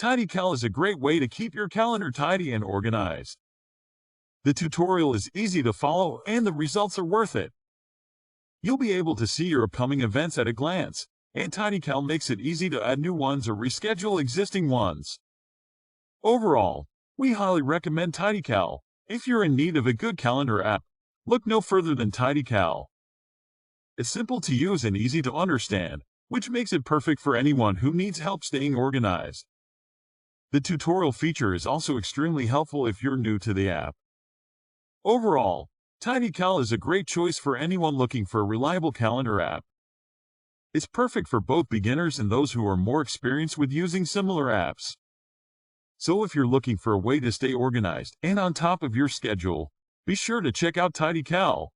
TidyCal is a great way to keep your calendar tidy and organized. The tutorial is easy to follow and the results are worth it. You'll be able to see your upcoming events at a glance, and TidyCal makes it easy to add new ones or reschedule existing ones. Overall, we highly recommend TidyCal. If you're in need of a good calendar app, look no further than TidyCal. It's simple to use and easy to understand, which makes it perfect for anyone who needs help staying organized. The tutorial feature is also extremely helpful if you're new to the app. Overall, TidyCal is a great choice for anyone looking for a reliable calendar app. It's perfect for both beginners and those who are more experienced with using similar apps. So if you're looking for a way to stay organized and on top of your schedule, be sure to check out TidyCal.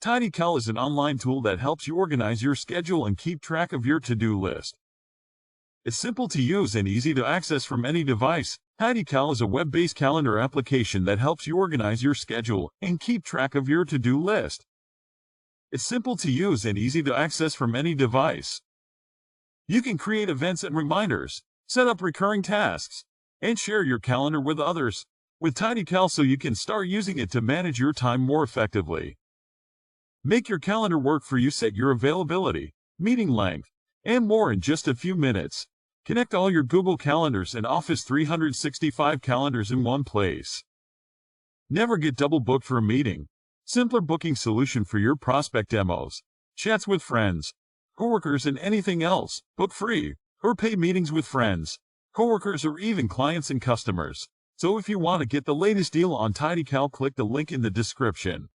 TidyCal is an online tool that helps you organize your schedule and keep track of your to-do list. It's simple to use and easy to access from any device. TidyCal is a web-based calendar application that helps you organize your schedule and keep track of your to-do list. It's simple to use and easy to access from any device. You can create events and reminders, set up recurring tasks, and share your calendar with others with TidyCal so you can start using it to manage your time more effectively. Make your calendar work for you. Set your availability, meeting length, and more in just a few minutes. Connect all your Google Calendars and Office 365 calendars in one place. Never get double booked for a meeting. Simpler booking solution for your prospect demos, chats with friends, coworkers, and anything else. Book free or pay meetings with friends, coworkers, or even clients and customers. So if you want to get the latest deal on TidyCal, click the link in the description.